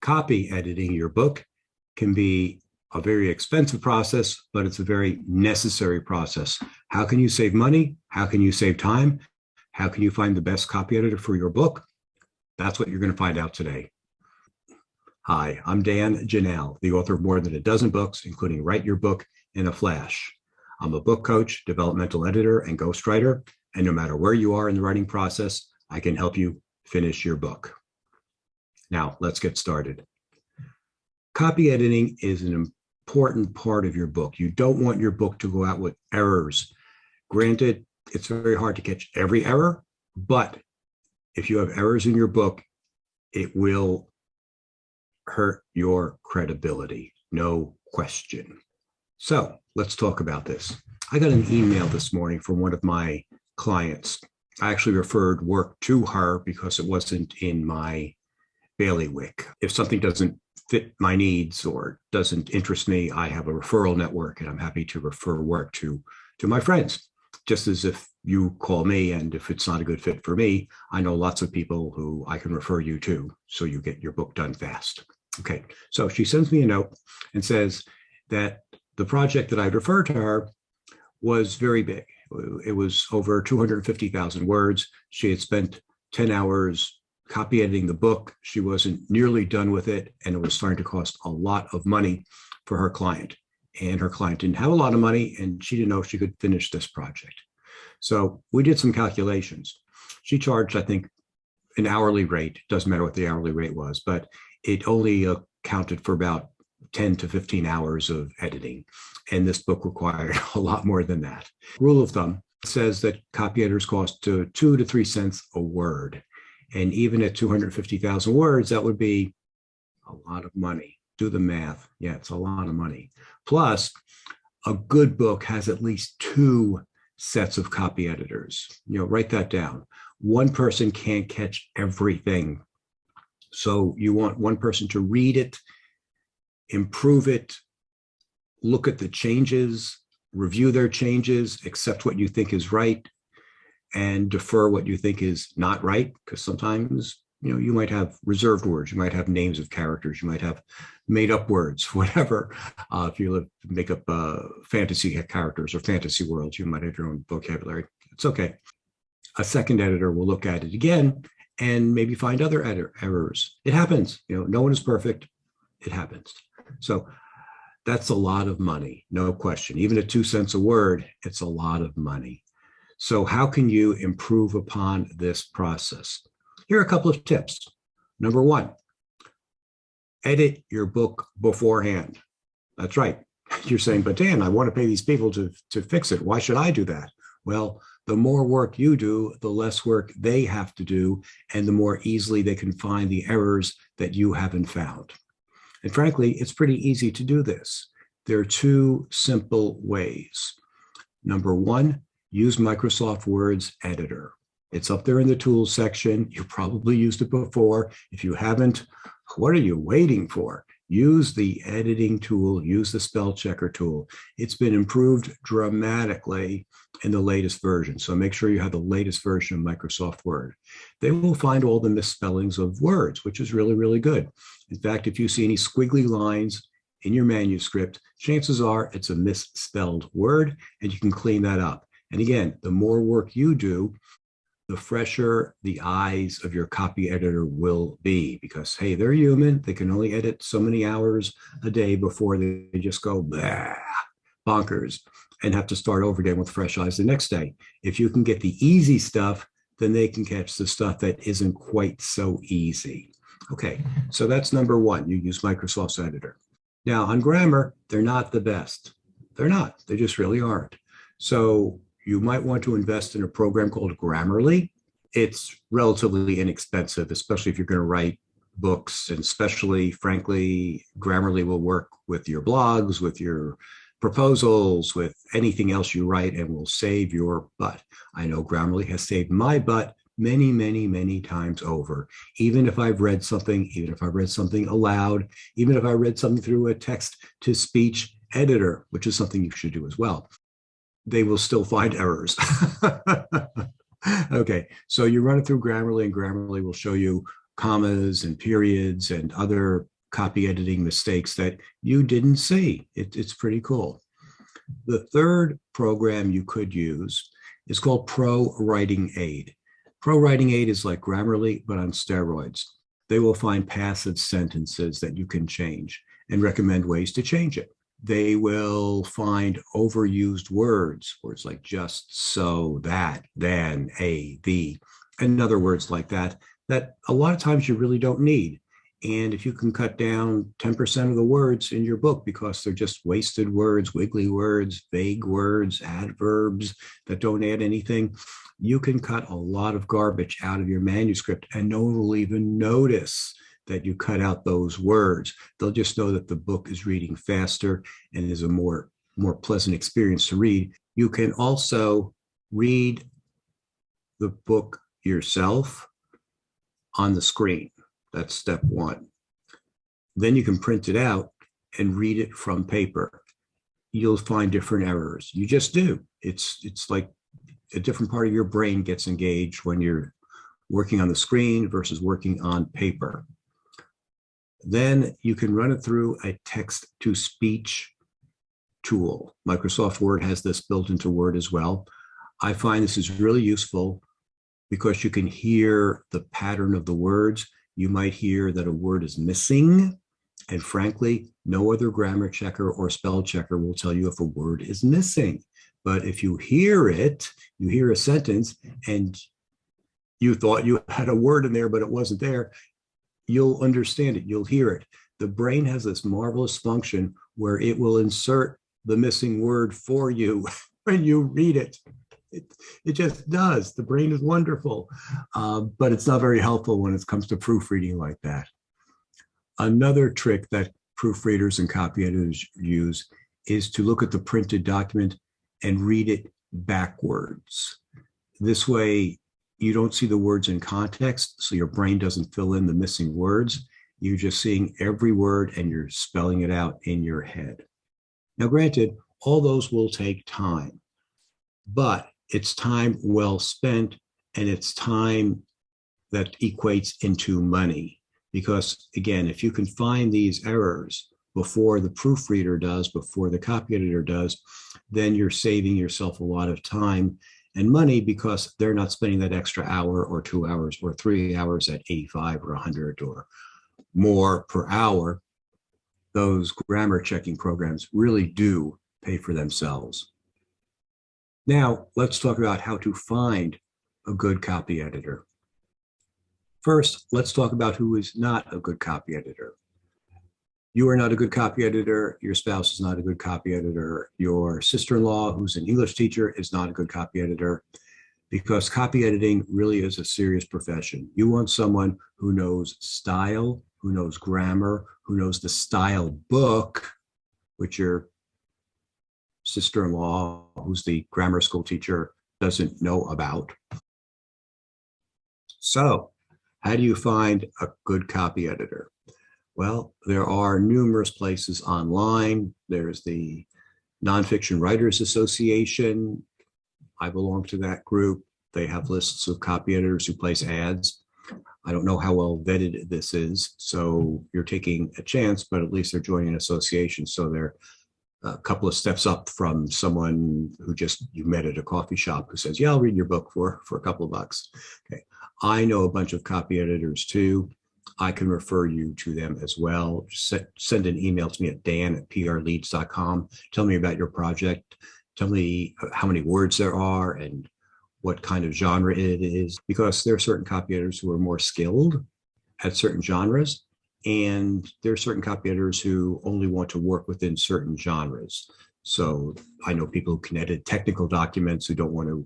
Copy editing your book can be a very expensive process, but it's a very necessary process. How can you save money? How can you save time? How can you find the best copy editor for your book? That's what you're going to find out today. Hi, I'm Dan Janal, the author of more than a dozen books, including Write Your Book in a Flash. I'm a book coach, developmental editor, and ghostwriter, and no matter where you are in the writing process, I can help you finish your book. Now, let's get started. Copy editing is an important part of your book. You don't want your book to go out with errors. Granted, it's very hard to catch every error, but if you have errors in your book, it will hurt your credibility, no question. So let's talk about this. I got an email this morning from one of my clients. I actually referred work to her because it wasn't in my bailiwick. If something doesn't fit my needs or doesn't interest me, I have a referral network and I'm happy to refer work to my friends. Just as if you call me and if it's not a good fit for me, I know lots of people who I can refer you to so you get your book done fast. Okay, so she sends me a note and says that the project that I'd referred to her was very big. It was over 250,000 words. She had spent 10 hours copy editing the book. She wasn't nearly done with it, and it was starting to cost a lot of money for her client. And her client didn't have a lot of money, and she didn't know if she could finish this project. So we did some calculations. She charged, I think, an hourly rate. Doesn't matter what the hourly rate was, but it only accounted for about 10 to 15 hours of editing. And this book required a lot more than that. Rule of thumb says that copy editors cost 2 to 3 cents a word. And even at 250,000 words, that would be a lot of money. Do the math. Yeah, it's a lot of money. Plus, a good book has at least 2 sets of copy editors. Write that down. One person can't catch everything. So you want one person to read it, improve it, look at the changes, review their changes, accept what you think is right, and defer what you think is not right, because sometimes you might have reserved words, you might have names of characters, you might have made up words, whatever. If you make up fantasy characters or fantasy worlds, you might have your own vocabulary. It's okay. A second editor will look at it again and maybe find other errors. It happens. No one is perfect. It happens. So that's a lot of money, no question. Even at 2 cents a word, it's a lot of money. So how can you improve upon this process? Here are a couple of tips. Number 1, edit your book beforehand. That's right. You're saying, but Dan, I want to pay these people to fix it. Why should I do that? Well, the more work you do, the less work they have to do, and the more easily they can find the errors that you haven't found. And frankly, it's pretty easy to do this. There are 2 simple ways. Number 1, use Microsoft Word's editor. It's up there in the tools section. You probably used it before. If you haven't, what are you waiting for? Use the editing tool, use the spell checker tool. It's been improved dramatically in the latest version. So make sure you have the latest version of Microsoft Word. They will find all the misspellings of words, which is really, really good. In fact, if you see any squiggly lines in your manuscript, chances are it's a misspelled word, and you can clean that up. And again, the more work you do, the fresher the eyes of your copy editor will be, because, hey, they're human. They can only edit so many hours a day before they just go bonkers and have to start over again with fresh eyes the next day. If you can get the easy stuff, then they can catch the stuff that isn't quite so easy. Okay, so that's number 1. You use Microsoft's editor. Now, on grammar, they're not the best. They're not. They just really aren't. So you might want to invest in a program called Grammarly. It's relatively inexpensive, especially if you're going to write books, and especially, frankly, Grammarly will work with your blogs, with your proposals, with anything else you write, and will save your butt. I know Grammarly has saved my butt many, many, many times over. Even if I've read something, even if I read something aloud, even if I read something through a text-to-speech editor, which is something you should do as well, they will still find errors. Okay, so you run it through Grammarly, and Grammarly will show you commas and periods and other copy editing mistakes that you didn't see. It's pretty cool. The third program you could use is called Pro Writing Aid. Pro Writing Aid is like Grammarly, but on steroids. They will find passive sentences that you can change and recommend ways to change it. They will find overused words like just, so, that, then, a, the, and other words like that a lot of times you really don't need. And if you can cut down 10% of the words in your book because they're just wasted words, wiggly words, vague words, adverbs that don't add anything, you can cut a lot of garbage out of your manuscript and no one will even notice that you cut out those words. They'll just know that the book is reading faster and is a more pleasant experience to read. You can also read the book yourself on the screen. That's step one. Then you can print it out and read it from paper. You'll find different errors. You just do. It's like a different part of your brain gets engaged when you're working on the screen versus working on paper. Then you can run it through a text-to-speech tool. Microsoft Word has this built into Word as well. I find this is really useful because you can hear the pattern of the words. You might hear that a word is missing. And frankly, no other grammar checker or spell checker will tell you if a word is missing. But if you hear it, you hear a sentence and you thought you had a word in there, but it wasn't there, you'll understand it, you'll hear it. The brain has this marvelous function where it will insert the missing word for you when you read it. It just does. The brain is wonderful, but it's not very helpful when it comes to proofreading like that. Another trick that proofreaders and copy editors use is to look at the printed document and read it backwards. This way, you don't see the words in context, so your brain doesn't fill in the missing words. You're just seeing every word and you're spelling it out in your head. Now, granted, all those will take time, but it's time well spent, and it's time that equates into money. Because again, if you can find these errors before the proofreader does, before the copy editor does, then you're saving yourself a lot of time and money because they're not spending that extra hour or 2 hours or 3 hours at 85 or 100 or more per hour. Those grammar checking programs really do pay for themselves. Now, let's talk about how to find a good copy editor. First, let's talk about who is not a good copy editor. You are not a good copy editor. Your spouse is not a good copy editor. Your sister-in-law, who's an English teacher, is not a good copy editor, because copy editing really is a serious profession. You want someone who knows style, who knows grammar, who knows the style book, which your sister-in-law, who's the grammar school teacher, doesn't know about. So, how do you find a good copy editor? Well, there are numerous places online. There's the Nonfiction Writers Association. I belong to that group. They have lists of copy editors who place ads. I don't know how well vetted this is, so you're taking a chance, but at least they're joining an association, so they're a couple of steps up from someone who just you met at a coffee shop who says, yeah, I'll read your book for a couple of bucks. Okay. I know a bunch of copy editors too. I can refer you to them as well. Send an email to me at dan@prleads.com. Tell me about your project. Tell me how many words there are and what kind of genre it is, because there are certain copy editors who are more skilled at certain genres, and there are certain copy editors who only want to work within certain genres. So I know people who can edit technical documents who don't want to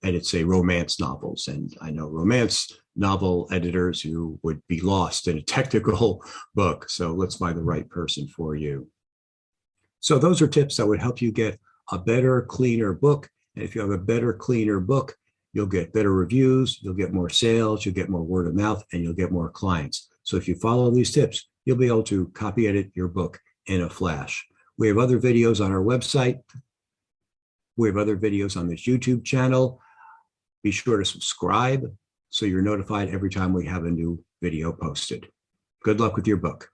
edit, say, romance novels. And I know romance novel editors who would be lost in a technical book. So let's find the right person for you. So those are tips that would help you get a better, cleaner book. And if you have a better, cleaner book, you'll get better reviews, you'll get more sales, you'll get more word of mouth, and you'll get more clients. So if you follow these tips, you'll be able to copy edit your book in a flash. We have other videos on our website. We have other videos on this YouTube channel. Be sure to subscribe so you're notified every time we have a new video posted. Good luck with your book.